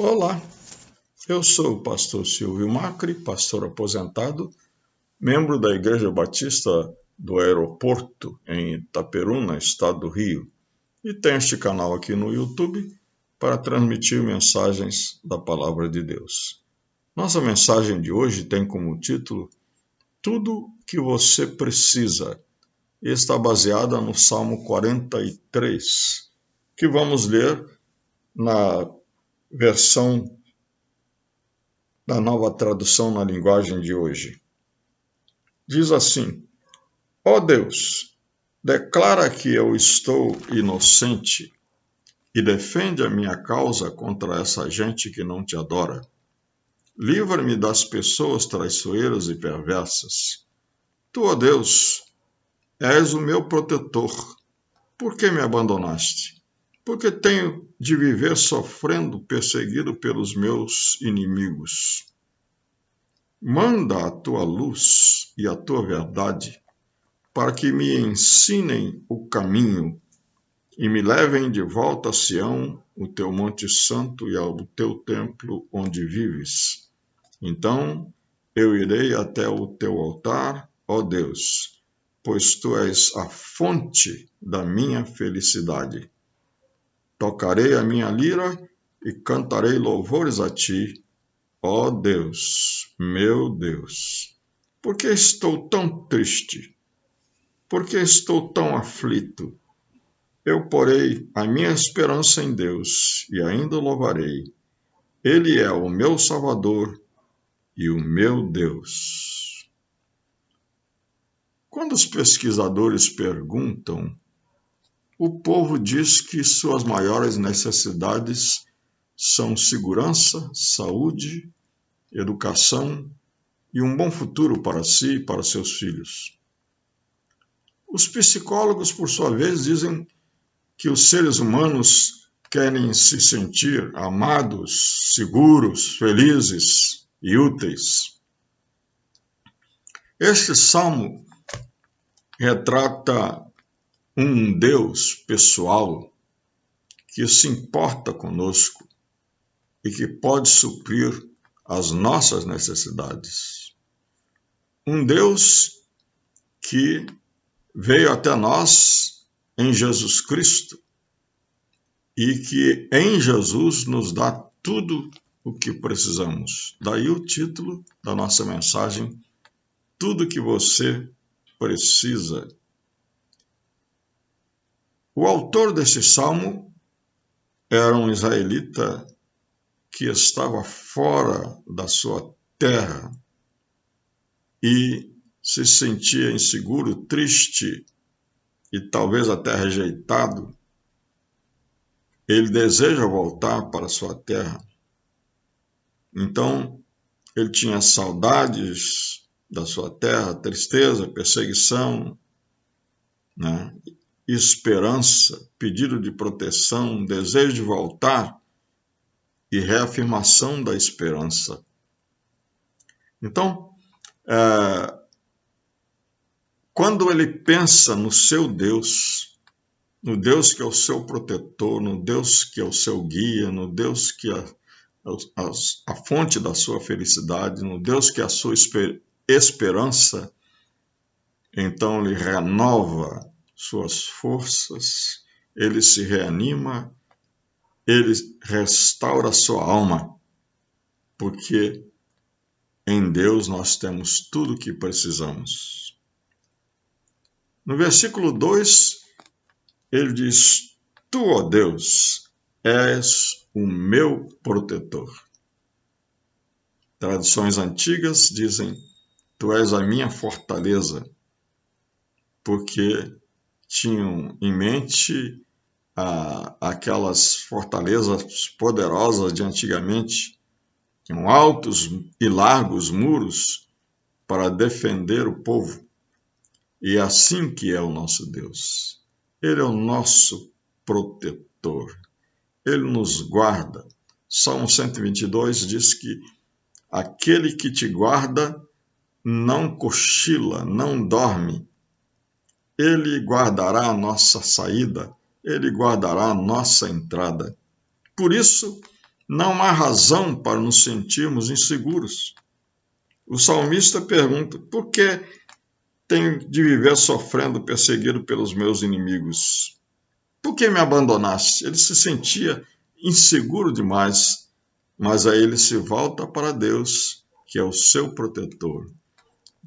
Olá, eu sou o pastor Silvio Macri, pastor aposentado, membro da Igreja Batista do Aeroporto, em Itaperuna, estado do Rio, e tenho este canal aqui no YouTube para transmitir mensagens da Palavra de Deus. Nossa mensagem de hoje tem como título Tudo que você precisa e está baseada no Salmo 43, que vamos ler na versão da Nova Tradução na Linguagem de hoje. Diz assim: Ó Deus, declara que eu estou inocente e defende a minha causa contra essa gente que não te adora. Livra-me das pessoas traiçoeiras e perversas. Tu, ó Deus, és o meu protetor. Por que me abandonaste? Porque tenho de viver sofrendo, perseguido pelos meus inimigos. Manda a tua luz e a tua verdade, para que me ensinem o caminho e me levem de volta a Sião, o teu monte santo, e ao teu templo onde vives. Então eu irei até o teu altar, ó Deus, pois tu és a fonte da minha felicidade. Tocarei a minha lira e cantarei louvores a ti, ó Deus, meu Deus. Por que estou tão triste? Por que estou tão aflito? Eu porei a minha esperança em Deus e ainda o louvarei. Ele é o meu Salvador e o meu Deus. Quando os pesquisadores perguntam, o povo diz que suas maiores necessidades são segurança, saúde, educação e um bom futuro para si e para seus filhos. Os psicólogos, por sua vez, dizem que os seres humanos querem se sentir amados, seguros, felizes e úteis. Este salmo retrata um Deus pessoal que se importa conosco e que pode suprir as nossas necessidades. Um Deus que veio até nós em Jesus Cristo e que em Jesus nos dá tudo o que precisamos. Daí o título da nossa mensagem, Tudo que você precisa. O autor desse salmo era um israelita que estava fora da sua terra e se sentia inseguro, triste e talvez até rejeitado. Ele deseja voltar para sua terra. Então, ele tinha saudades da sua terra, tristeza, perseguição, esperança, pedido de proteção, desejo de voltar e reafirmação da esperança. Então, quando ele pensa no seu Deus, no Deus que é o seu protetor, no Deus que é o seu guia, no Deus que é a fonte da sua felicidade, no Deus que é a sua esperança, então ele renova suas forças, ele se reanima, ele restaura sua alma, porque em Deus nós temos tudo o que precisamos. No versículo 2, ele diz: Tu, ó Deus, és o meu protetor. Traduções antigas dizem: Tu és a minha fortaleza, porque tinham em mente aquelas fortalezas poderosas de antigamente, com altos e largos muros para defender o povo. E é assim que é o nosso Deus. Ele é o nosso protetor. Ele nos guarda. Salmo 122 diz que aquele que te guarda não cochila, não dorme. Ele guardará a nossa saída, ele guardará a nossa entrada. Por isso, Não há razão para nos sentirmos inseguros. O salmista pergunta: por que tenho de viver sofrendo, perseguido pelos meus inimigos? Por que me abandonaste? Ele se sentia inseguro demais, mas aí ele se volta para Deus, que é o seu protetor.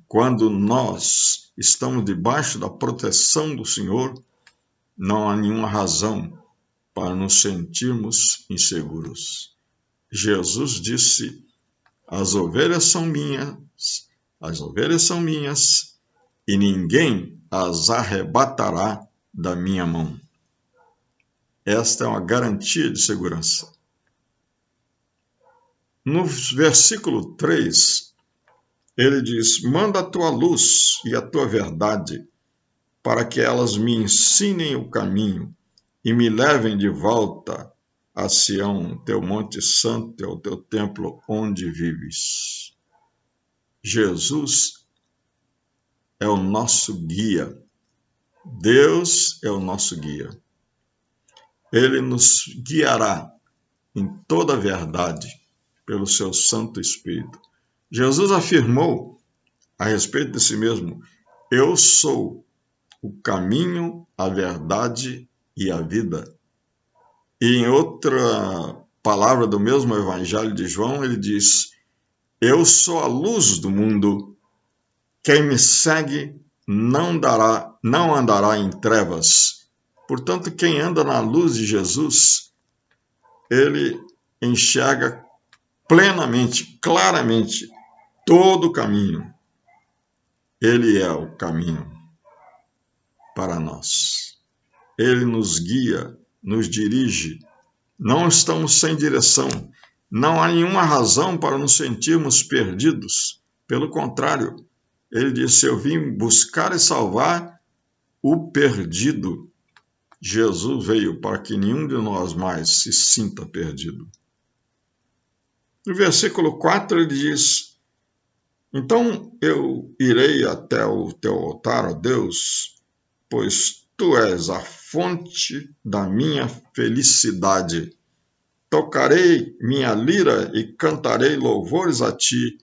Quando nós estamos debaixo da proteção do Senhor, não há nenhuma razão para nos sentirmos inseguros. Jesus disse: as ovelhas são minhas, e ninguém as arrebatará da minha mão. Esta é uma garantia de segurança. No versículo 3, ele diz: manda a tua luz e a tua verdade, para que elas me ensinem o caminho e me levem de volta a Sião, teu monte santo, e ao teu templo onde vives. Jesus é o nosso guia. Deus é o nosso guia. Ele nos guiará em toda a verdade pelo seu Santo Espírito. Jesus afirmou a respeito de si mesmo: eu sou o caminho, a verdade e a vida. E em outra palavra do mesmo Evangelho de João, ele diz: eu sou a luz do mundo. Quem me segue não andará em trevas. Portanto, quem anda na luz de Jesus, ele enxerga plenamente, claramente, todo o caminho. Ele é o caminho para nós. Ele nos guia, nos dirige. Não estamos sem direção. Não há nenhuma razão para nos sentirmos perdidos. Pelo contrário, ele disse: eu vim buscar e salvar o perdido. Jesus veio para que nenhum de nós mais se sinta perdido. No versículo 4 ele diz: então eu irei até o teu altar, ó Deus, pois tu és a fonte da minha felicidade. Tocarei minha lira e cantarei louvores a ti,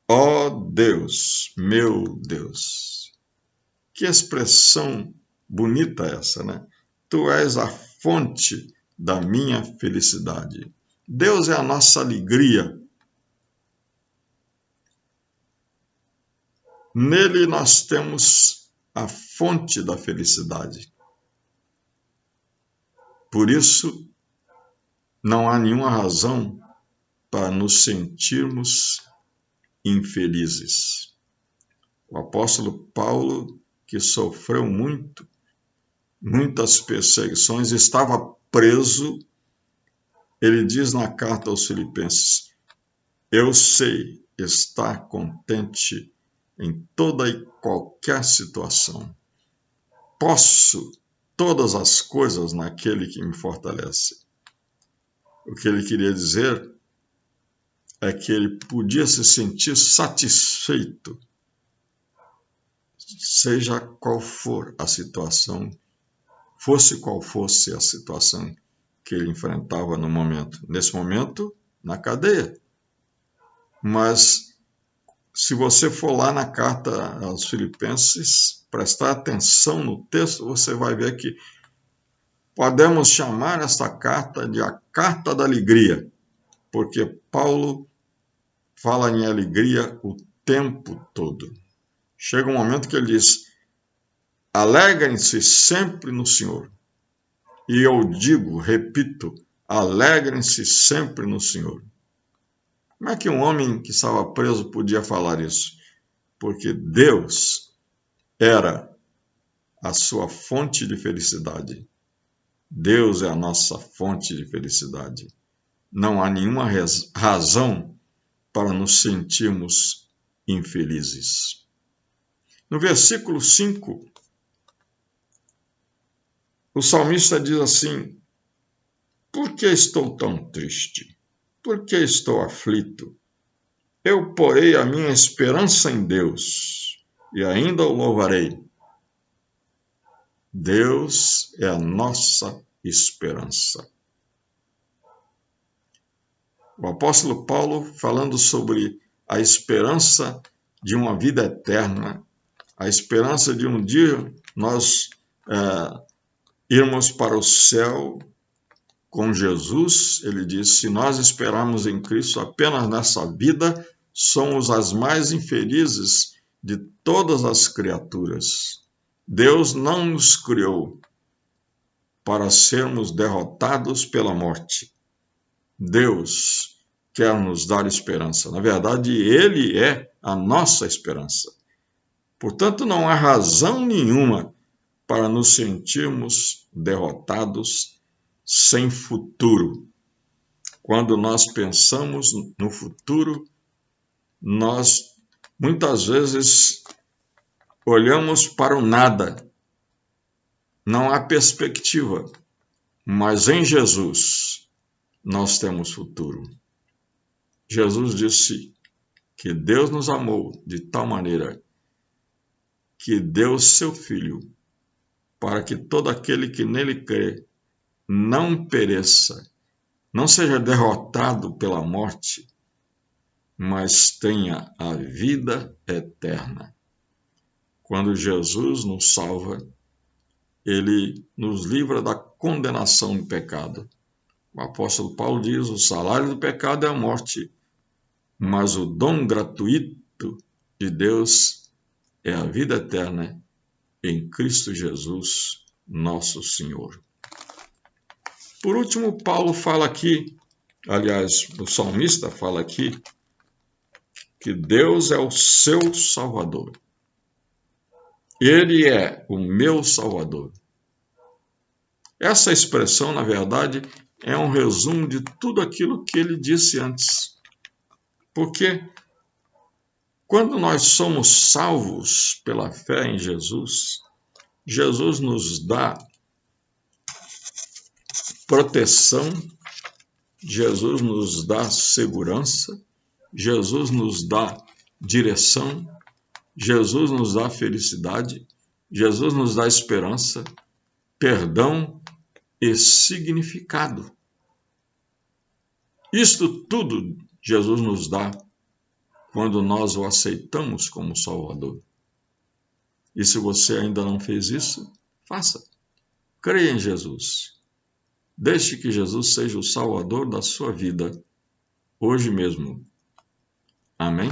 ó Deus, meu Deus. Que expressão bonita essa, né? Tu és a fonte da minha felicidade. Deus é a nossa alegria. Nele nós temos a fonte da felicidade. Por isso, não há nenhuma razão para nos sentirmos infelizes. O apóstolo Paulo, que sofreu muitas perseguições, estava preso. Ele diz na carta aos Filipenses: eu sei estar contente em toda e qualquer situação. Posso todas as coisas naquele que me fortalece. O que ele queria dizer é que ele podia se sentir satisfeito, seja qual for a situação, fosse qual fosse a situação que ele enfrentava no momento. Nesse momento, na cadeia. Mas se você for lá na carta aos Filipenses, prestar atenção no texto, você vai ver que podemos chamar esta carta de a carta da alegria, porque Paulo fala em alegria o tempo todo. Chega um momento que ele diz: alegrem-se sempre no Senhor. E eu digo, repito, alegrem-se sempre no Senhor. Como é que um homem que estava preso podia falar isso? Porque Deus era a sua fonte de felicidade. Deus é a nossa fonte de felicidade. Não há nenhuma razão para nos sentirmos infelizes. No versículo 5, o salmista diz assim: por que estou tão triste? Por que estou aflito? Eu porei a minha esperança em Deus e ainda o louvarei. Deus é a nossa esperança. O apóstolo Paulo falando sobre a esperança de uma vida eterna, a esperança de um dia nós irmos para o céu com Jesus. Ele diz: se nós esperarmos em Cristo apenas nessa vida, somos as mais infelizes de todas as criaturas. Deus não nos criou para sermos derrotados pela morte. Deus quer nos dar esperança. Na verdade, Ele é a nossa esperança. Portanto, não há razão nenhuma para nos sentirmos derrotados sem futuro. Quando nós pensamos no futuro, nós muitas vezes olhamos para o nada. Não há perspectiva, mas em Jesus nós temos futuro. Jesus disse que Deus nos amou de tal maneira que deu seu Filho para que todo aquele que nele crê não pereça, não seja derrotado pela morte, mas tenha a vida eterna. Quando Jesus nos salva, ele nos livra da condenação do pecado. O apóstolo Paulo diz: o salário do pecado é a morte, mas o dom gratuito de Deus é a vida eterna em Cristo Jesus, nosso Senhor. Por último, Paulo fala aqui, aliás, o salmista fala aqui, que Deus é o seu Salvador. Ele é o meu Salvador. Essa expressão, na verdade, é um resumo de tudo aquilo que ele disse antes. Porque quando nós somos salvos pela fé em Jesus, Jesus nos dá proteção, Jesus nos dá segurança, Jesus nos dá direção, Jesus nos dá felicidade, Jesus nos dá esperança, perdão e significado. Isto tudo Jesus nos dá quando nós o aceitamos como Salvador. E se você ainda não fez isso, faça. Creia em Jesus. Deixe que Jesus seja o Salvador da sua vida, hoje mesmo. Amém?